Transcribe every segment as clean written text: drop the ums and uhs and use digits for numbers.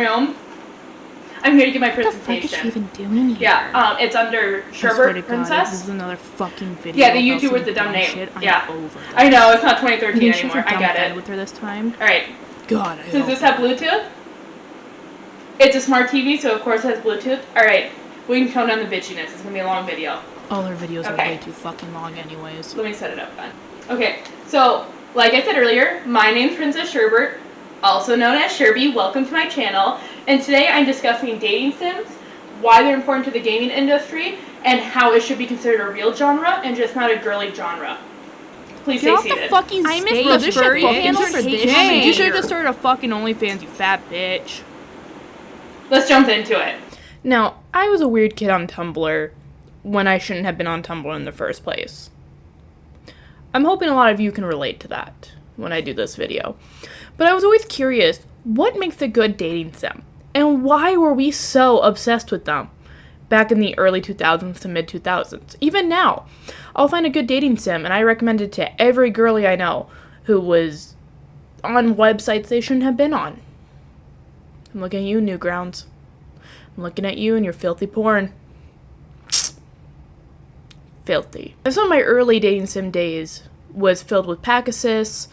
room. I'm here to give my presentation. What the fuck is she even doing here? Yeah, it's under Sherbie Princess. This is another fucking video. Yeah, the YouTube with the dumb name. Shit. Yeah. I'm over this. I know, it's not 2013 you anymore. I get it. With her this time? Alright. God, Does this have Bluetooth? It's a smart TV, so of course it has Bluetooth. Alright, we can tone down the bitchiness. It's gonna be a long video. All her videos are way too fucking long anyways. Let me set it up then. Okay, so, like I said earlier, my name's Princess Sherbie, also known as Sherbie. Welcome to my channel. And today I'm discussing dating sims, why they're important to the gaming industry, and how it should be considered a real genre and just not a girly genre. Please stay seated. The fucking I missed the Sherbie handle for this shit. You should have just started a fucking OnlyFans, you fat bitch. Let's jump into it. Now, I was a weird kid on Tumblr when I shouldn't have been on Tumblr in the first place. I'm hoping a lot of you can relate to that when I do this video. But I was always curious, what makes a good dating sim? And why were we so obsessed with them back in the early 2000s to mid 2000s? Even now, I'll find a good dating sim and I recommend it to every girly I know who was on websites they shouldn't have been on. I'm looking at you, Newgrounds. I'm looking at you and your filthy porn. Filthy. Some of my early dating sim days was filled with Packasus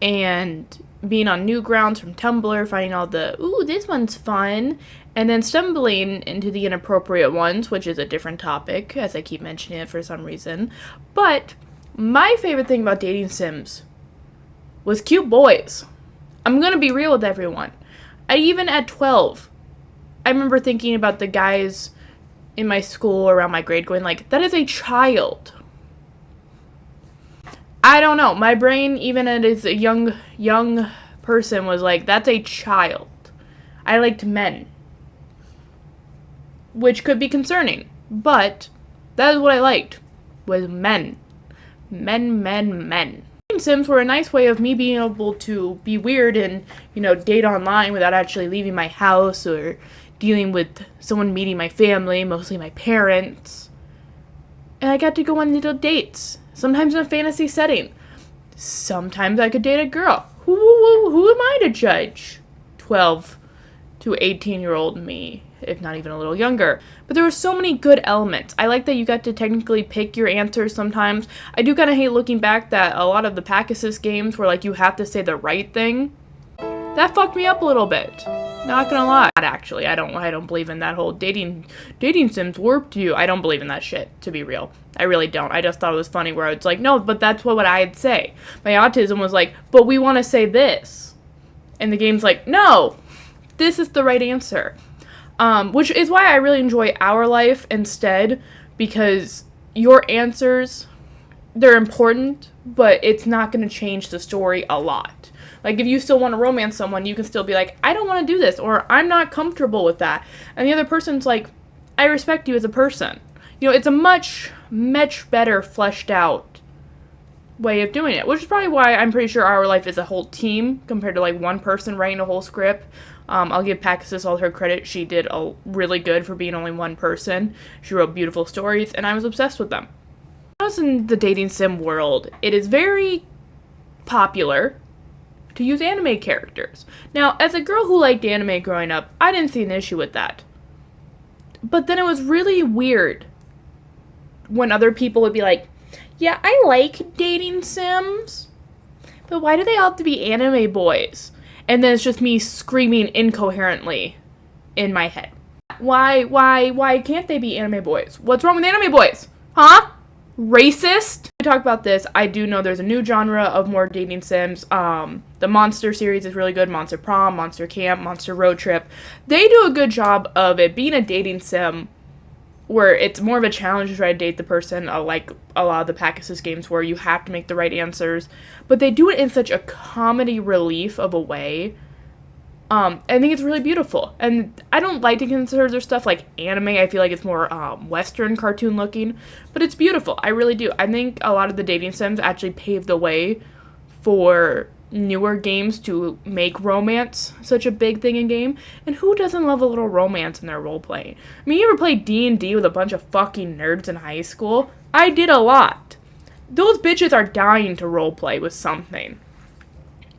and being on Newgrounds from Tumblr, finding all the, ooh, this one's fun, and then stumbling into the inappropriate ones, which is a different topic, as I keep mentioning it for some reason. But my favorite thing about dating sims was cute boys. I'm gonna be real with everyone. Even at 12, I remember thinking about the guys in my school around my grade going like, that is a child. I don't know. My brain, even as a young person, was like, that's a child. I liked men. Which could be concerning. But that is what I liked. Was men. Men. Sims were a nice way of me being able to be weird and, date online without actually leaving my house or dealing with someone meeting my family, mostly my parents. And I got to go on little dates. Sometimes in a fantasy setting. Sometimes I could date a girl. Who am I to judge? 12 to 18-year-old me, if not even a little younger. But there were so many good elements. I like that you got to technically pick your answers sometimes. I do kind of hate looking back that a lot of the Packasus games were like you have to say the right thing. That fucked me up a little bit. Not gonna lie. Actually, I don't believe in that whole dating sims warped you. I don't believe in that shit, to be real. I really don't. I just thought it was funny where it's like, no, but that's what I'd say. My autism was like, but we want to say this. And the game's like, no, this is the right answer. Which is why I really enjoy Our Life instead, because your answers, they're important, but it's not going to change the story a lot. Like, if you still want to romance someone, you can still be like, I don't want to do this, or I'm not comfortable with that. And the other person's like, I respect you as a person. It's a much better fleshed out way of doing it, which is probably why I'm pretty sure Our Life is a whole team compared to, like, one person writing a whole script. I'll give Packasus all her credit. She did really good for being only one person. She wrote beautiful stories, and I was obsessed with them. When I was in the dating sim world, it is very popular to use anime characters. Now, as a girl who liked anime growing up, I didn't see an issue with that. But then it was really weird when other people would be like, yeah, I like dating sims, but why do they all have to be anime boys? And then it's just me screaming incoherently in my head. Why can't they be anime boys? What's wrong with anime boys? Huh? Racist? To talk about this, I do know there's a new genre of more dating sims. The Monster series is really good. Monster Prom, Monster Camp, Monster Road Trip. They do a good job of it being a dating sim where it's more of a challenge to try to date the person, like a lot of the Packasus games where you have to make the right answers. But they do it in such a comedy relief of a way. I think it's really beautiful. And I don't like to consider their stuff like anime. I feel like it's more Western cartoon looking. But it's beautiful. I really do. I think a lot of the dating sims actually paved the way for newer games to make romance such a big thing in game. And who doesn't love a little romance in their role playing? I mean, you ever play D&D with a bunch of fucking nerds in high school? I did a lot. Those bitches are dying to role play with something.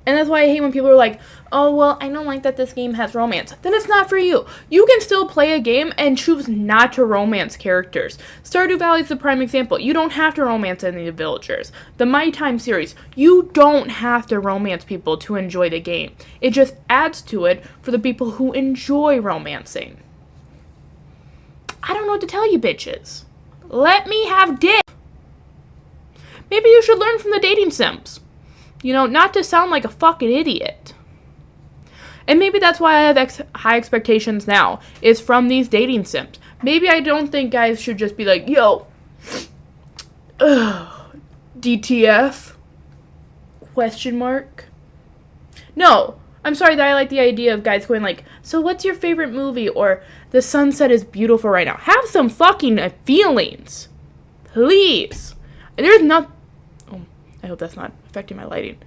And that's why I hate when people are like, oh, well, I don't like that this game has romance. Then it's not for you. You can still play a game and choose not to romance characters. Stardew Valley is the prime example. You don't have to romance any of the villagers. The My Time series, you don't have to romance people to enjoy the game. It just adds to it for the people who enjoy romancing. I don't know what to tell you, bitches. Let me have dick. Maybe you should learn from the dating sims. You know, not to sound like a fucking idiot. And maybe that's why I have high expectations now, is from these dating sims. Maybe I don't think guys should just be like, yo, DTF? Question mark? No, I'm sorry that I like the idea of guys going like, so what's your favorite movie? Or the sunset is beautiful right now. Have some fucking feelings. Please. There's not... Oh, I hope that's not affecting my lighting.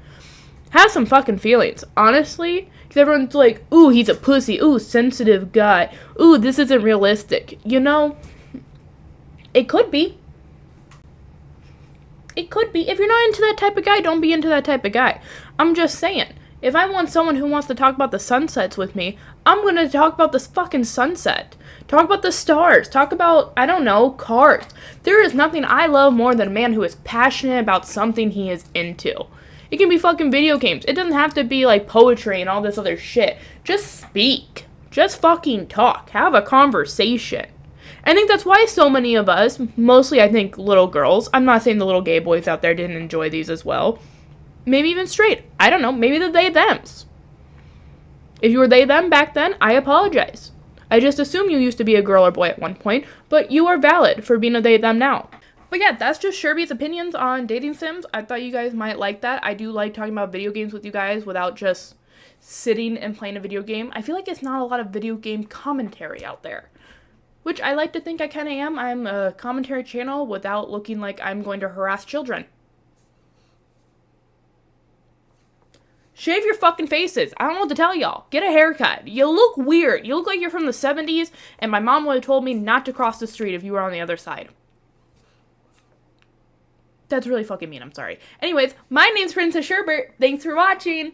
Have some fucking feelings, honestly. Because everyone's like, ooh, he's a pussy. Ooh, sensitive guy. Ooh, this isn't realistic. You know, it could be. It could be. If you're not into that type of guy, don't be into that type of guy. I'm just saying. If I want someone who wants to talk about the sunsets with me, I'm going to talk about this fucking sunset. Talk about the stars. Talk about, I don't know, cars. There is nothing I love more than a man who is passionate about something he is into. It can be fucking video games. It doesn't have to be like poetry and all this other shit. Just speak. Just fucking talk. Have a conversation. I think that's why so many of us, mostly I think little girls, I'm not saying the little gay boys out there didn't enjoy these as well. Maybe even straight. I don't know. Maybe the they-thems. If you were they-them back then, I apologize. I just assume you used to be a girl or boy at one point, but you are valid for being a they-them now. But yeah, that's just Sherbie's opinions on dating sims. I thought you guys might like that. I do like talking about video games with you guys without just sitting and playing a video game. I feel like it's not a lot of video game commentary out there, which I like to think I kind of am. I'm a commentary channel without looking like I'm going to harass children. Shave your fucking faces. I don't know what to tell y'all. Get a haircut. You look weird. You look like you're from the 70s, and my mom would have told me not to cross the street if you were on the other side. That's really fucking mean. I'm sorry. Anyways, my name's Princess Sherbert. Thanks for watching.